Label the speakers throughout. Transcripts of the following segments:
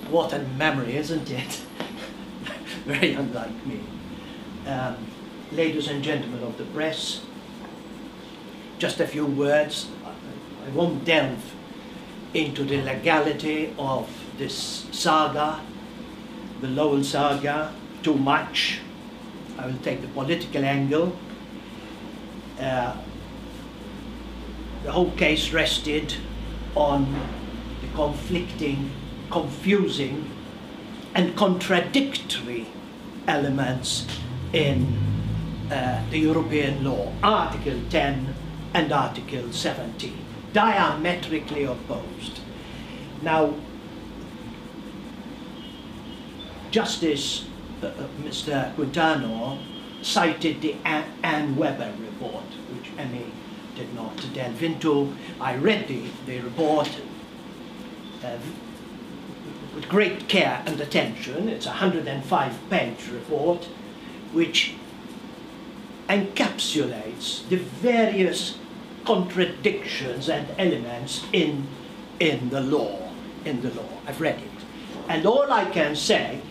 Speaker 1: What a memory, isn't it? Very unlike me. Ladies and gentlemen of the press, just a few words. I won't delve into the legality of this saga, the Lowell saga, too much. I will take the political angle. The whole case rested on the conflicting, confusing and contradictory elements in the European law, Article 10 and Article 17, diametrically opposed. Now, Justice Mr. Quintano cited the Anne Webber report, which Emmy did not delve into. I read the report with great care and attention. It's a 105-page report which encapsulates the various contradictions and elements in the law. I've read it. And all I can say,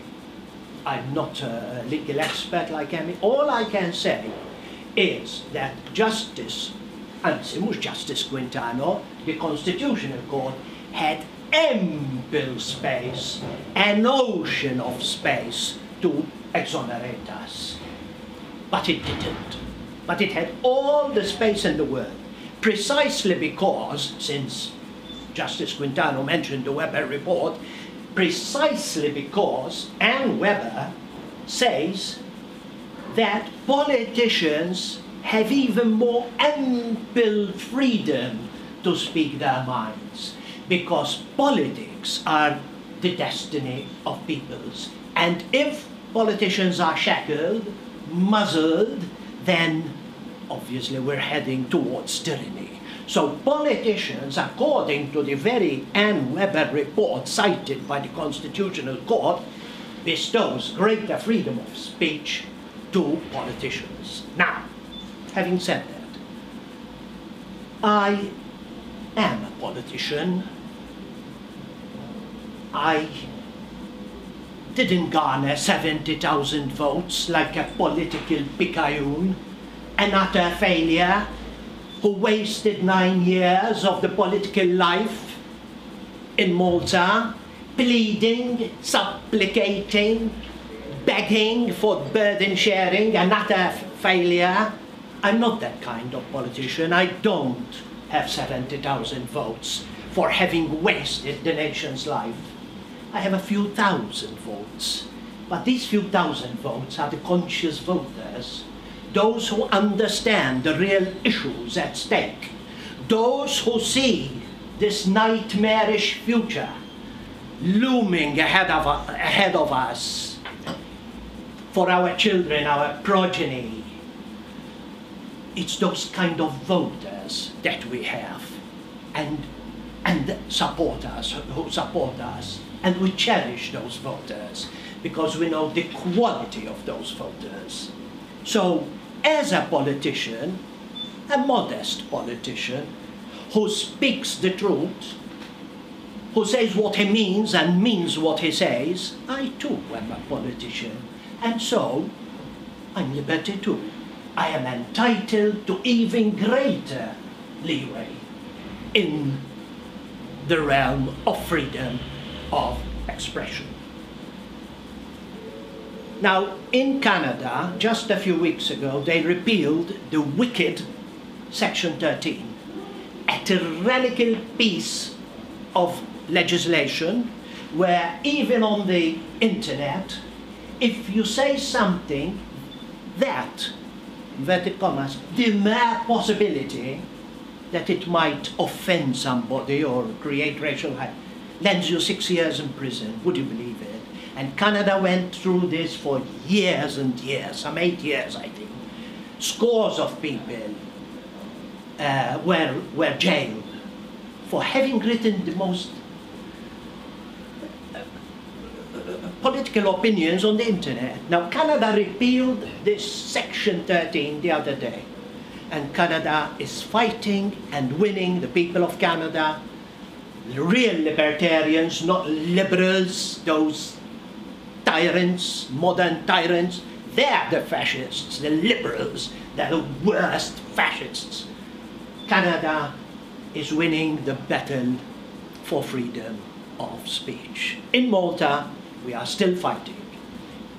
Speaker 1: I'm not a legal expert like Emmy, all I can say is that Justice Quintano, the Constitutional Court, had ample space, an ocean of space to exonerate us. But it didn't. But it had all the space in the world, precisely because, since Justice Quintano mentioned the Webber report, precisely because Anne Webber says that politicians have even more ample freedom to speak their minds, because politics are the destiny of peoples. And if politicians are shackled, muzzled, then obviously we're heading towards tyranny. So politicians, according to the very Anne Webber report cited by the Constitutional Court, bestows greater freedom of speech to politicians. Now, having said that, I am a politician. I didn't garner 70,000 votes like a political picayune, an utter failure who wasted 9 years of the political life in Malta, pleading, supplicating, begging for burden sharing, an utter failure. I'm not that kind of politician. I don't have 70,000 votes for having wasted the nation's life. I have a few thousand votes, but these few thousand votes are the conscious voters, those who understand the real issues at stake, those who see this nightmarish future looming ahead of us for our children, our progeny. It's those kind of voters that we have, and support us, who support us. And we cherish those voters because we know the quality of those voters. So, as a politician, a modest politician, who speaks the truth, who says what he means and means what he says, I too am a politician. And so, I'm liberty too. I am entitled to even greater leeway in the realm of freedom of expression. Now, in Canada, just a few weeks ago, they repealed the wicked Section 13, a tyrannical piece of legislation where even on the internet, if you say something that, inverted commas, the mere possibility that it might offend somebody or create racial hate, lands you 6 years in prison. Would you believe it? And Canada went through this for years and years, some 8 years, I think. Scores of people were jailed for having written the most political opinions on the internet. Now, Canada repealed this Section 13 the other day. And Canada is fighting and winning, the people of Canada, real libertarians, not liberals, those tyrants, modern tyrants. They're the fascists, the liberals, they're the worst fascists. Canada is winning the battle for freedom of speech. In Malta, we are still fighting.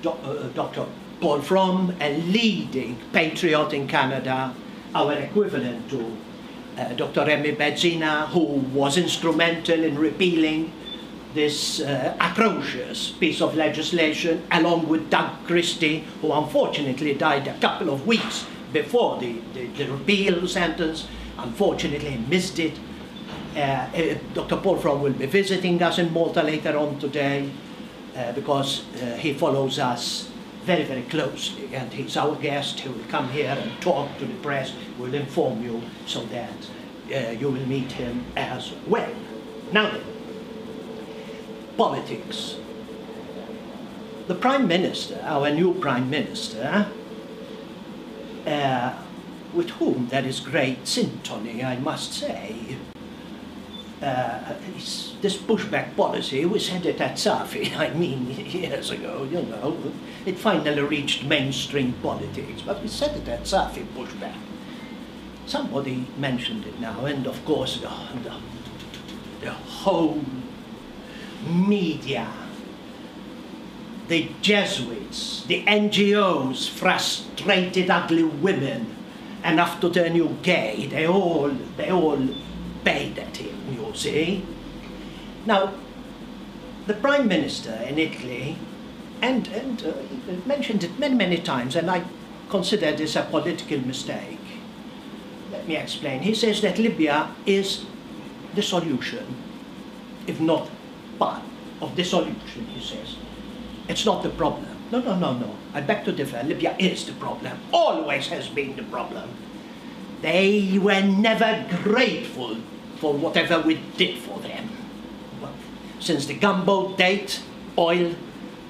Speaker 1: Dr. Paul Fromm, a leading patriot in Canada, our equivalent to Dr. Remy Bezzina, who was instrumental in repealing this atrocious piece of legislation, along with Doug Christie, who unfortunately died a couple of weeks before the repeal sentence. Unfortunately, he missed it. Dr. Paul Fromm will be visiting us in Malta later on today because he follows us very, very closely, and he's our guest. He will come here and talk to the press. We'll inform you so that you will meet him as well. Now then, politics. The Prime Minister, our new Prime Minister, with whom there is great sympathy, I must say, this pushback policy, we said it at Safi, I mean, years ago, you know, it finally reached mainstream politics, but we said it at Safi, pushback. Somebody mentioned it now, and of course the whole media, the Jesuits, the NGOs, frustrated ugly women, enough to turn you gay, they all paid at him, you see. Now, the Prime Minister in Italy, and he mentioned it many, many times, and I consider this a political mistake. Let me explain. He says that Libya is the solution, if not part of the solution, he says. It's not the problem. No. I beg to differ. Libya is the problem. Always has been the problem. They were never grateful for whatever we did for them. Well, since the gunboat date, oil,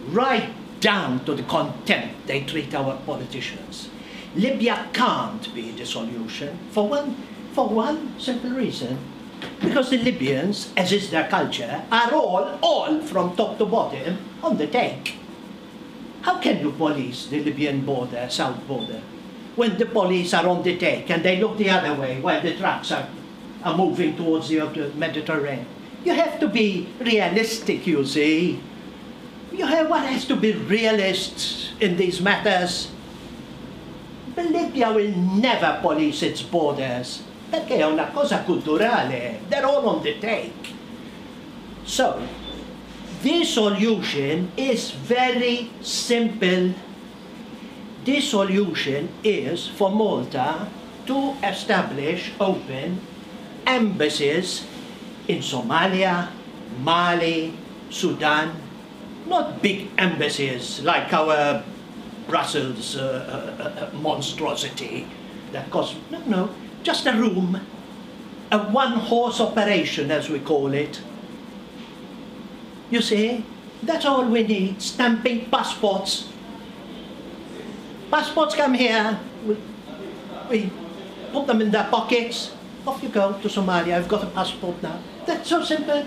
Speaker 1: right down to the contempt they treat our politicians. Libya can't be the solution for one simple reason. Because the Libyans, as is their culture, are all from top to bottom on the take. How can you police the Libyan border, south border, when the police are on the take and they look the other way while the trucks are moving towards the Mediterranean? You have to be realistic, you see. One has to be realist in these matters. But Libya will never police its borders, perché è una cosa culturale. They're all on the take. So, the solution is very simple. The solution is for Malta to establish open embassies in Somalia, Mali, Sudan. Not big embassies like our Brussels monstrosity that costs, no, just a room, a one-horse operation as we call it. You see, that's all we need, stamping passports. Passports come here, we put them in their pockets, off you go to Somalia, I've got a passport now. That's so simple.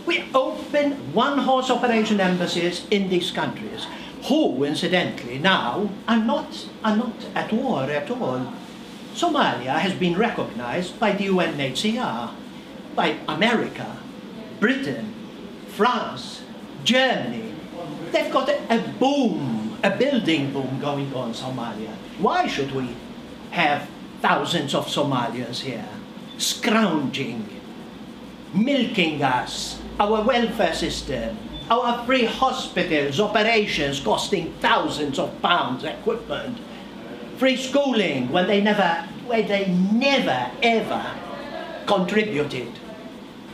Speaker 1: We open one-horse operation embassies in these countries, who, incidentally, now are not at war at all. Somalia has been recognized by the UNHCR, by America, Britain, France, Germany. They've got a boom, a building boom going on in Somalia. Why should we have thousands of Somalians here, scrounging, milking us, our welfare system, our free hospitals, operations costing thousands of pounds, equipment, free schooling when they never ever contributed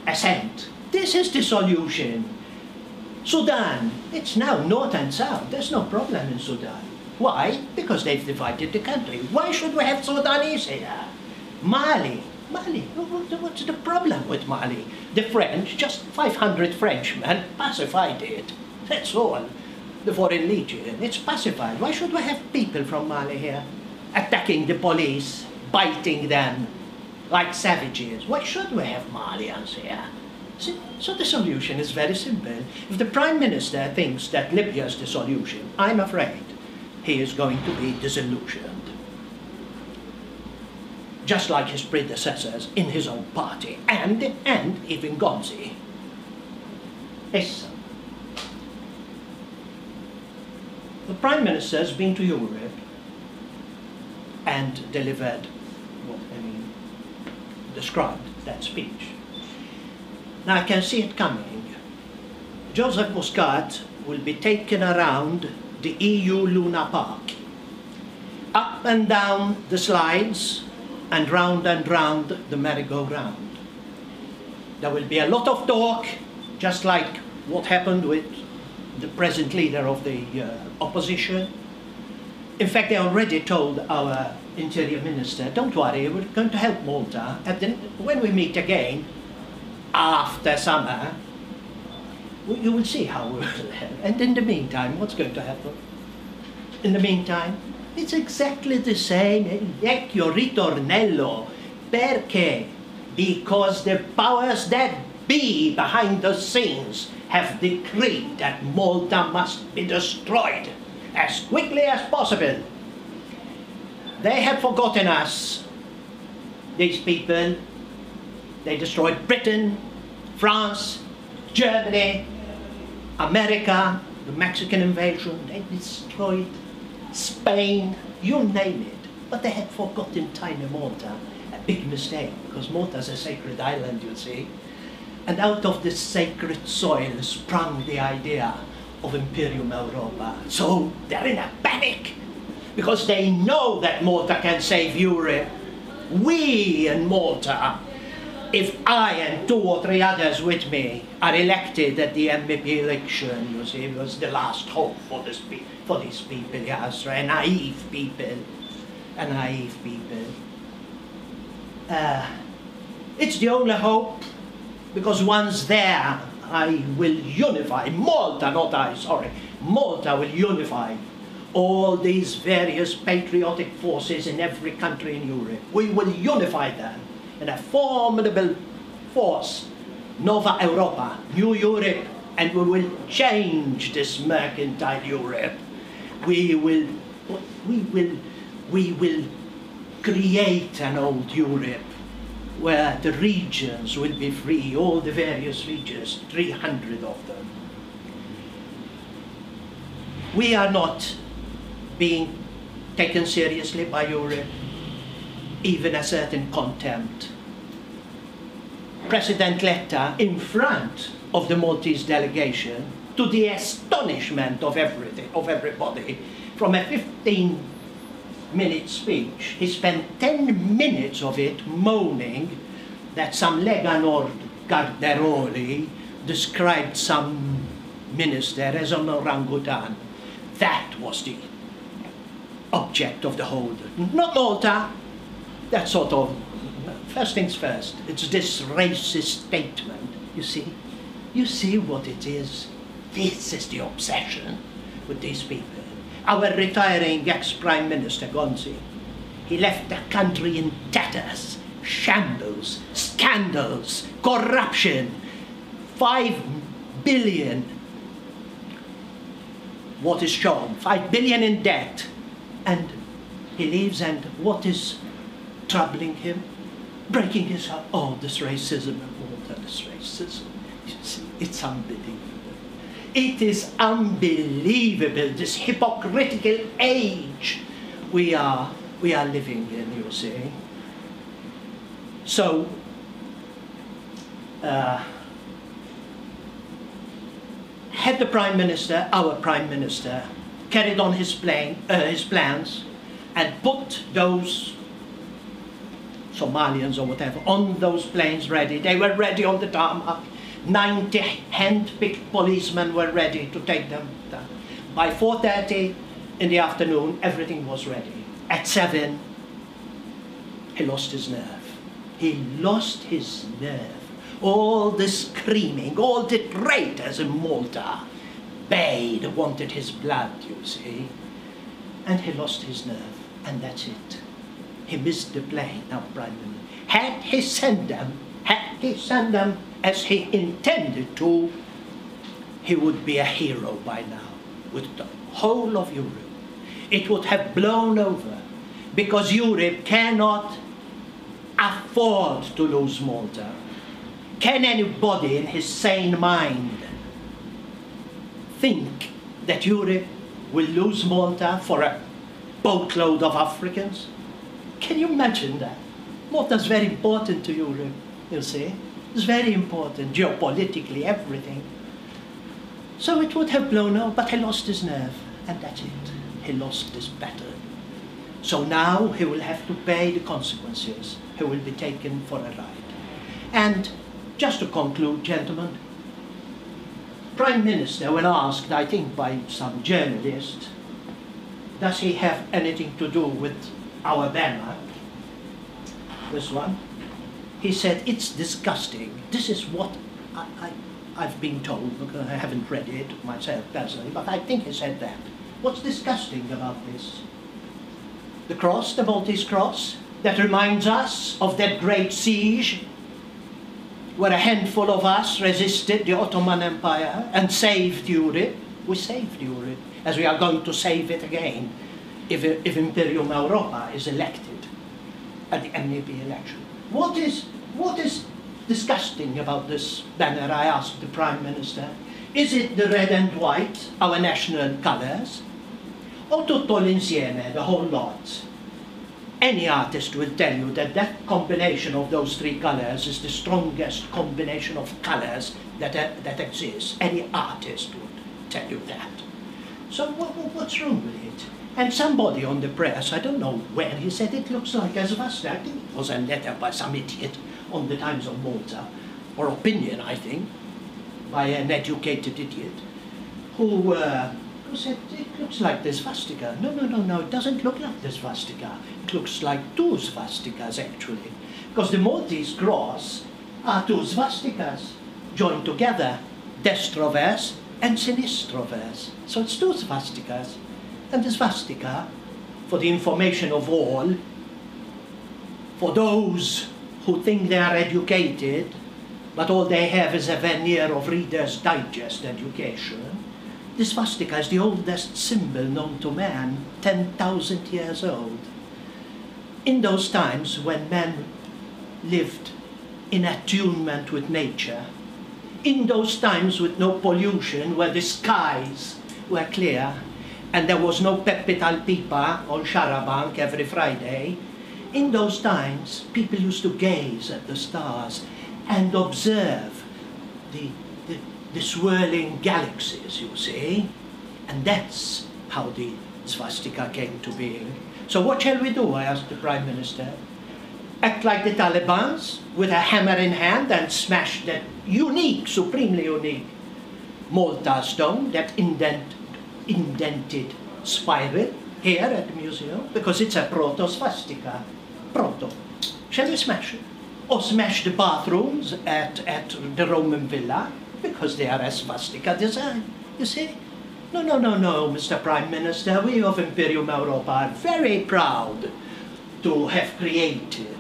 Speaker 1: a cent. This is the solution. Sudan, it's now north and south. There's no problem in Sudan. Why? Because they've divided the country. Why should we have Sudanese here? Mali, what's the problem with Mali? The French, just 500 Frenchmen, pacified it. That's all. The Foreign Legion, it's pacified. Why should we have people from Mali here? Attacking the police, biting them like savages. Why should we have Malians here? So the solution is very simple. If the Prime Minister thinks that Libya is the solution, I'm afraid he is going to be disillusioned. Just like his predecessors in his own party, and even Gonzi. Yes. The Prime Minister has been to Europe and delivered described that speech. Now I can see it coming. Joseph Muscat will be taken around the EU Luna Park, up and down the slides and round the merry-go-round. There will be a lot of talk, just like what happened with the present leader of the opposition. In fact, they already told our Interior Minister, don't worry, we're going to help Malta. And then when we meet again, after summer, you will see how we will help. And in the meantime, what's going to happen? In the meantime, it's exactly the same. Vecchio ritornello. Perché? Because the powers that be behind the scenes have decreed that Malta must be destroyed as quickly as possible. They have forgotten us, these people. They destroyed Britain, France, Germany, America, the Mexican invasion. They destroyed Spain, you name it. But they had forgotten tiny Malta. A big mistake, because Malta is a sacred island, you see. And out of this sacred soil sprung the idea of Imperium Europa. So they're in a panic, because they know that Malta can save Europe. We in Malta, if I and 2 or 3 others with me are elected at the MEP election, you see, it was the last hope for these people, yes, a naive people. It's the only hope, because once there, I will unify, Malta, not I, sorry, Malta will unify all these various patriotic forces in every country in Europe. We will unify them in a formidable force, Nova Europa, New Europe, and we will change this mercantile Europe. We will create an old Europe where the regions will be free, all the various regions, 300 of them. We are not being taken seriously by Europe, even a certain contempt. President Letta, in front of the Maltese delegation, to the astonishment of everybody, from a 15-minute speech, he spent 10 minutes of it moaning that some Lega Nord Garderoli described some minister as an orangutan. That was the object of the whole, not Malta. That sort of, first things first, it's this racist statement, you see? You see what it is? This is the obsession with these people. Our retiring ex-Prime Minister, Gonzi, he left the country in tatters, shambles, scandals, corruption, 5 billion, what is shown, 5 billion in debt, and he leaves, and what is troubling him? Breaking his heart. Oh, this racism and all that, this racism. You see, it's unbelievable. It is unbelievable, this hypocritical age we are living in, you see. So, had the Prime Minister, our Prime Minister, carried on his plans and put those Somalians or whatever on those planes ready, they were ready on the tarmac, 90 hand-picked policemen were ready to take them down. By 4:30 in the afternoon, everything was ready. At 7, he lost his nerve. He lost his nerve. All the screaming, all the traitors in Malta bayed, wanted his blood, you see. And he lost his nerve, and that's it. He missed the plane, our Prime Minister. Had he sent them as he intended to, he would be a hero by now with the whole of Europe. It would have blown over because Europe cannot afford to lose Malta. Can anybody in his sane mind think that Europe will lose Malta for a boatload of Africans? Can you imagine that? Malta is very important to Europe, you see. It's very important, geopolitically, everything. So it would have blown over, but he lost his nerve, and that's it. He lost this battle. So now he will have to pay the consequences. He will be taken for a ride. And just to conclude, gentlemen, Prime Minister, when asked, I think by some journalist, does he have anything to do with our banner, this one, he said, it's disgusting. This is what I've been told, because I haven't read it myself personally, but I think he said that. What's disgusting about this? The cross, the Maltese cross, that reminds us of that great siege where a handful of us resisted the Ottoman Empire and saved Europe. We saved Europe, as we are going to save it again if Imperium Europa is elected at the MEP election. What is disgusting about this banner, I asked the Prime Minister? Is it the red and white, our national colours? O tutto l'insieme, the whole lot? Any artist will tell you that that combination of those three colours is the strongest combination of colours that exists. Any artist would tell you that. So what's wrong with it? And somebody on the press, I don't know where, he said it looks like a swastika. I think it was a letter by some idiot on the Times of Malta, or opinion, I think, by an educated idiot, who said it looks like the swastika. No, it doesn't look like the swastika. It looks like two swastikas, actually. Because the Maltese cross are two swastikas joined together, destroverse and sinistroverse. So it's two swastikas. And the swastika, for the information of all, for those who think they are educated, but all they have is a veneer of Reader's Digest education, the swastika is the oldest symbol known to man, 10,000 years old. In those times when men lived in attunement with nature, in those times with no pollution, where the skies were clear, and there was no Pepital Pipa on Charabanc every Friday, in those times people used to gaze at the stars and observe the swirling galaxies, you see, and that's how the swastika came to being. So what shall we do, I asked the Prime Minister? Act like the Taliban's, with a hammer in hand, and smash that unique, supremely unique Malta stone, that indented spiral here at the museum, because it's a proto-swastika. Proto. Shall we smash it? Or smash the bathrooms at the Roman villa, because they are a swastika design, you see? No, Mr. Prime Minister, we of Imperium Europa are very proud to have created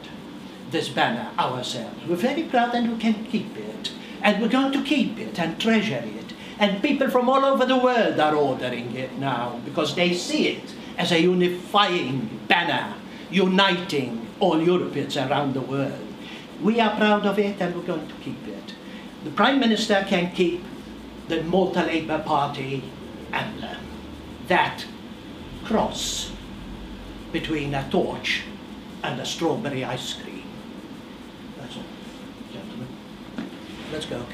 Speaker 1: this banner ourselves. We're very proud, and we can keep it. And we're going to keep it and treasure it. And people from all over the world are ordering it now, because they see it as a unifying banner, uniting all Europeans around the world. We are proud of it, and we're going to keep it. The Prime Minister can keep the Malta Labour Party emblem, that cross between a torch and a strawberry ice cream. That's all, gentlemen. Let's go.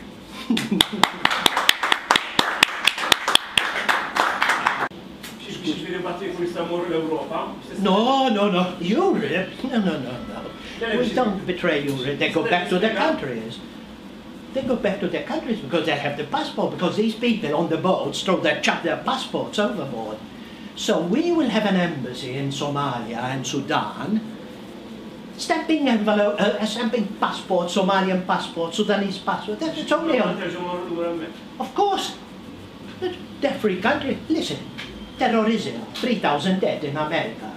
Speaker 1: No. Europe? No. We don't betray Europe. They go back to their countries. They go back to their countries because they have the passport, because these people on the boats chuck their passports overboard. So we will have an embassy in Somalia and Sudan, stamping passport, Somalian passport, Sudanese passport. It's only on. Of course. They're free country. Listen, terrorism, 3,000 dead in America.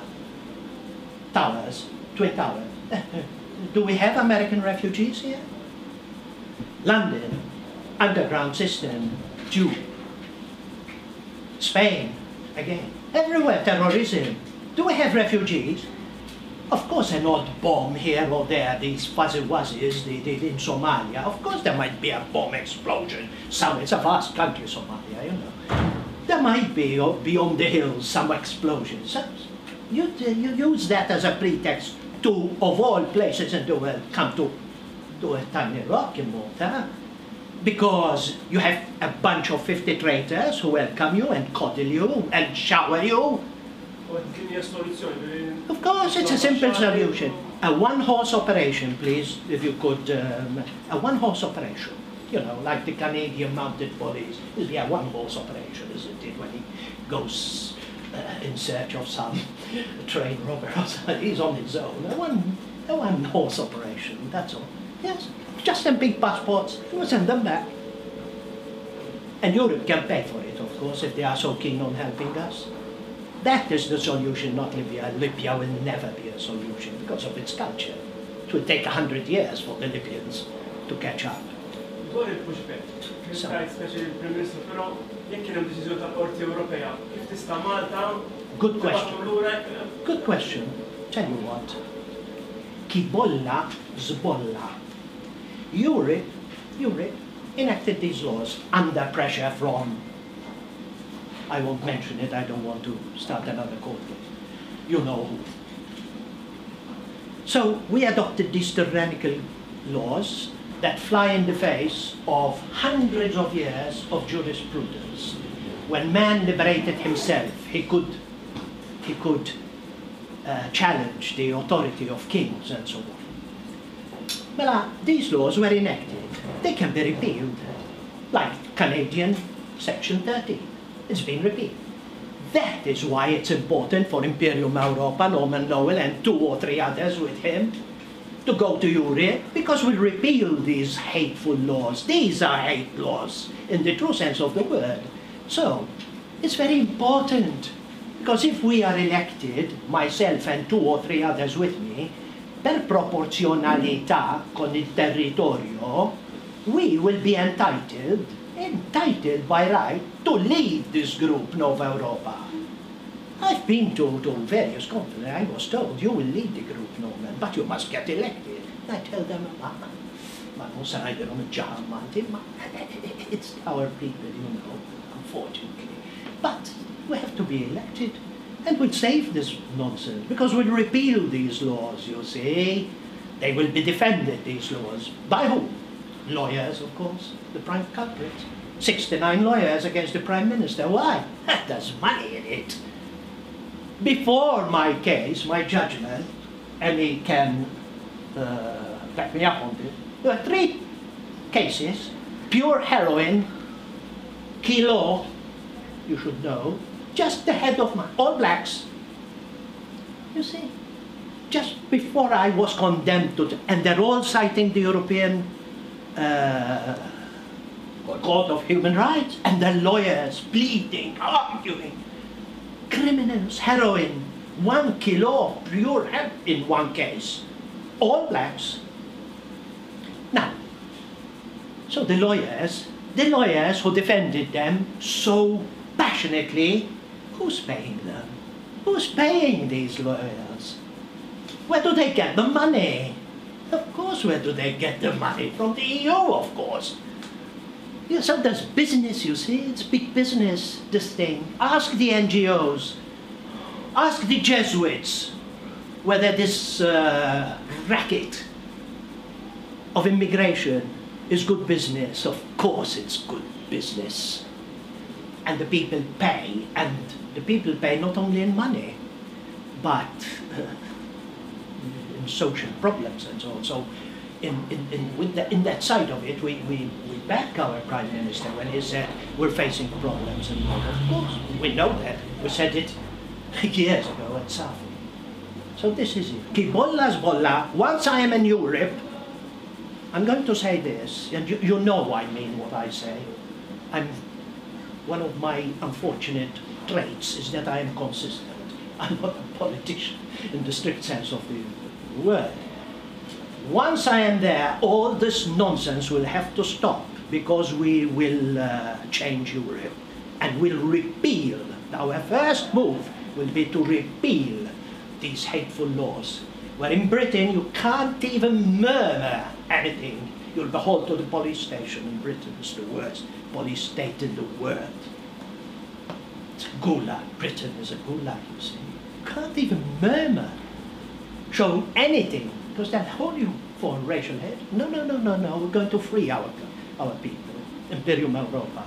Speaker 1: Towers, Twin Towers. Do we have American refugees here? London, underground system, Jew. Spain, again. Everywhere, terrorism. Do we have refugees? Of course, an odd bomb here or there, these fuzzy-wuzzies they did in Somalia. Of course there might be a bomb explosion. It's a vast country, Somalia, you know. There might be, beyond the hills, some explosions. So you use that as a pretext to, of all places in the world, come to a tiny rock in Malta, because you have a bunch of 50 traitors who welcome you and coddle you and shower you. Of course, it's a simple solution. A one-horse operation, please, if you could, a one-horse operation. You know, like the Canadian mounted police. It'll be a one-horse operation, isn't it, when he goes in search of some train robber or something. He's on his own. A one-horse operation, that's all. Yes, just some big passports, we'll send them back. And Europe can pay for it, of course, if they are so keen on helping us. That is the solution, not Libya. Libya will never be a solution because of its culture. It will take 100 years for the Libyans to catch up.
Speaker 2: Dwar il-pushback, kif tajt speċi il-Prim Ministru, però jekk kien hemm deċiżjoni tal-Qorti Ewropea, kif tista' Malta?
Speaker 1: Good question. Good question. Tell you what. Kibolla zbolla. Europe enacted these laws under pressure from, I won't mention it, I don't want to start another court case. You know who. So we adopted these tyrannical laws that fly in the face of hundreds of years of jurisprudence. When man liberated himself, he could challenge the authority of kings and so on. Well, these laws were enacted. They can be repealed, like Canadian Section 30. It's been repealed. That is why it's important for Imperium Europa, Norman Lowell, and 2 or 3 others with him to go to Europe, because we'll repeal these hateful laws. These are hate laws in the true sense of the word. So it's very important, because if we are elected, myself and 2 or 3 others with me, per proporzionalità con il territorio, we will be entitled by right to lead this group, Nova Europa. I've been to various conferences. I was told, you will lead the group, Norman, but you must get elected. I tell them, it's our people, you know, unfortunately. But we have to be elected, and we'll save this nonsense, because we'll repeal these laws, you see. They will be defended, these laws. By who? Lawyers, of course, the prime culprit. 69 lawyers against the Prime Minister. Why? There's money in it. Before my case, my judgment, and he can back me up on this, there were 3 cases, pure heroin, kilo, you should know, just the head of all blacks. You see, just before I was condemned to, and they're all citing the European Court of Human Rights, and the lawyers pleading, arguing. Criminals, heroin, 1 kilo of pure hemp in one case. All blacks. Now, so the lawyers who defended them so passionately, who's paying them? Who's paying these lawyers? Where do they get the money? Of course, where do they get the money? From the EU, of course. Yeah, so there's business, you see, it's big business, this thing. Ask the NGOs, ask the Jesuits whether this racket of immigration is good business. Of course it's good business. And the people pay, and the people pay not only in money, but in social problems and so on. So in that side of it, we back our Prime Minister when he said we're facing problems, and of course we know that. We said it years ago at Safi. So this is it. Kibolla's bolla. Once I am in Europe, I'm going to say this, and you know I mean what I say. One of my unfortunate traits is that I am consistent. I'm not a politician in the strict sense of the word. Once I am there, all this nonsense will have to stop, because we will change Europe and will repeal. Our first move will be to repeal these hateful laws, where in Britain you can't even murmur anything. You'll be hauled to the police station in Britain. It's the worst police state in the world. It's a gulag. Britain is a gulag, you see. You can't even murmur, show anything, because they'll hold you for a racial hate. No, no, no, no, no. We're going to free our people. Imperium Europa.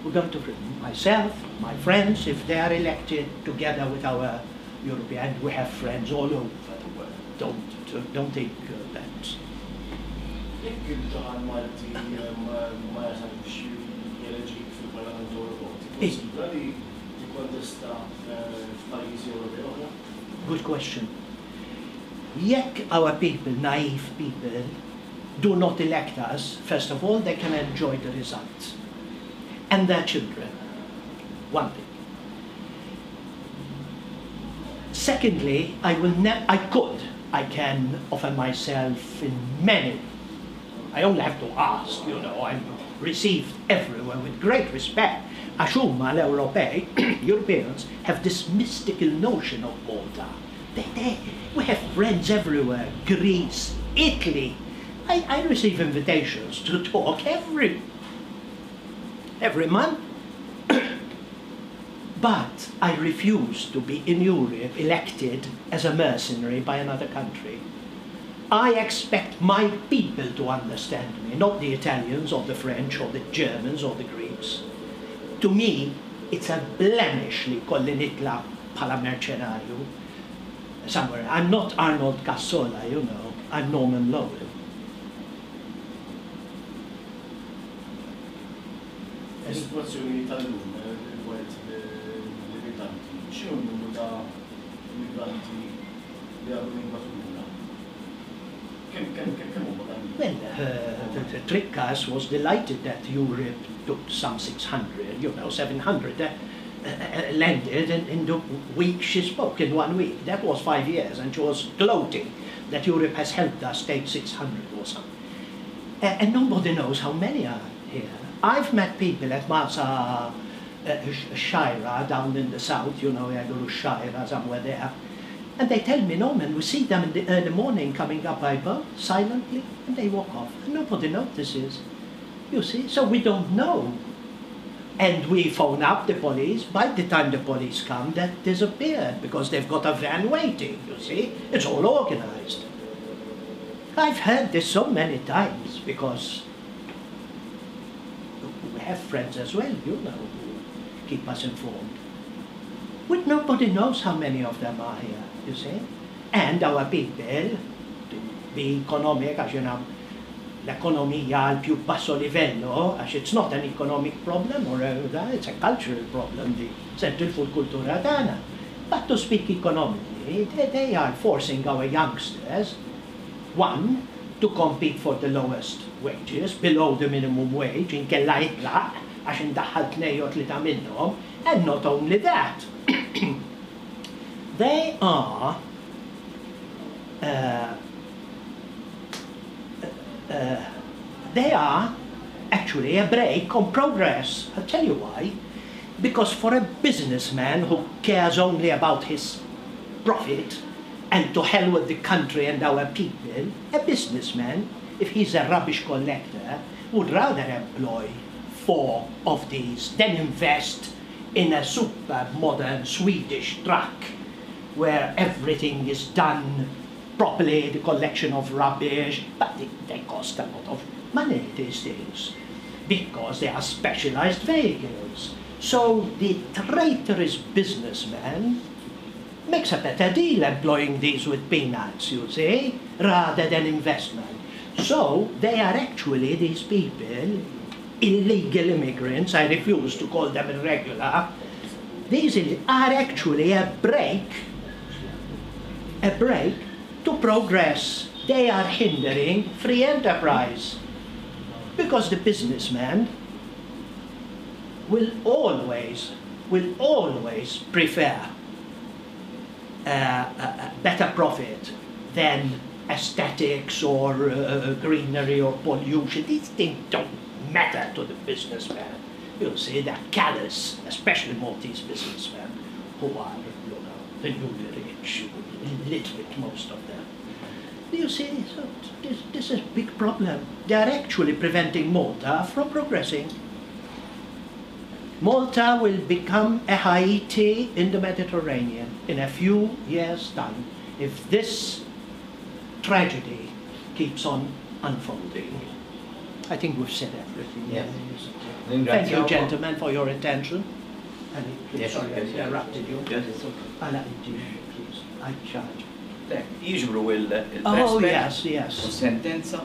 Speaker 1: We're going to free myself, my friends, if they are elected together with our European. We have friends all over the world. Don't think that.
Speaker 3: Jekk il-ġaħan Malti ma jasalx jeleġik fil-Parlament Ewropew, tikkonsidra li tikkontesta f'pajjiżi Ewropej oħra?
Speaker 1: Good question. Jekk our people, naive people, do not elect us, first of all, they can enjoy the results. And their children. One thing. Secondly, I can offer myself in many. I only have to ask, you know, I'm received everywhere with great respect. Għaxumma l-Ewropej, Europeans, have this mystical notion of Malta. We have friends everywhere, Greece, Italy. I receive invitations to talk every month. But I refuse to be in Europe elected as a mercenary by another country. I expect my people to understand me, not the Italians or the French or the Germans or the Greeks. To me, it's a blemish li kolli nitla bħala mercenarju somewhere. I'm not Arnold Cassola, you know, I'm Norman Lowell.
Speaker 3: Is-sitwazzjoni tal-lum rigward l-immigranti, x'inhu n-numru ta' immigranti li għadu migratu lura? Kemm huma dan?
Speaker 1: Well, the Trickas was delighted that Europe took some 600, you know, 700 landed in the week she spoke, in 1 week. That was 5 years, and she was gloating that Europe has helped us take 600 or something. And nobody knows how many are here. I've met people at Malta Shira down in the south, you know, I go to Shira, somewhere there. And they tell me, Norman, we see them in the early morning coming up by boat, silently, and they walk off. And nobody notices, you see, so we don't know. And we phone up the police. By the time the police come, that disappeared, because they've got a van waiting, you see. It's all organized. I've heard this so many times, because we have friends as well, you know, who keep us informed. But nobody knows how many of them are here, you see. And our people, to be economic, as you know, l-ekonomija għal più basso livello, għax it's not an economic problem, or it's a cultural problem, di sentilfu l-kultura tagħna. But to speak economically, they are forcing our youngsters, one, to compete for the lowest wages, below the minimum wage, inkella jitlaq, għax indaħħal 2 u 3 minnhom, and not only that. They are actually a brake on progress. I'll tell you why. Because for a businessman who cares only about his profit and to hell with the country and our people, a businessman, if he's a rubbish collector, would rather employ 4 of these than invest in a super modern Swedish truck where everything is done properly, the collection of rubbish, but they cost a lot of money, these things, because they are specialized vehicles. So the traitorous businessman makes a better deal employing these with peanuts, you see, rather than investment. So they are actually, these people, illegal immigrants. I refuse to call them irregular. These are actually a brake to progress. They are hindering free enterprise, because the businessman will always prefer a better profit than aesthetics or greenery or pollution. These things don't matter to the businessman. You'll see that callous, especially Maltese businessmen, who are, you know, the newly rich, illiterate, most of them. You see, so this is a big problem. They are actually preventing Malta from progressing. Malta will become a Haiti in the Mediterranean in a few years' time if this tragedy keeps on unfolding. I think we've said everything.
Speaker 4: Yes.
Speaker 1: Thank you, gentlemen, for your attention. And
Speaker 4: Yes,
Speaker 1: sorry,
Speaker 4: yes,
Speaker 1: I interrupted you.
Speaker 4: Yes, it's okay.
Speaker 1: Please, I charge.
Speaker 4: Jiġbru
Speaker 1: Oh, yes, yes.
Speaker 4: sentenza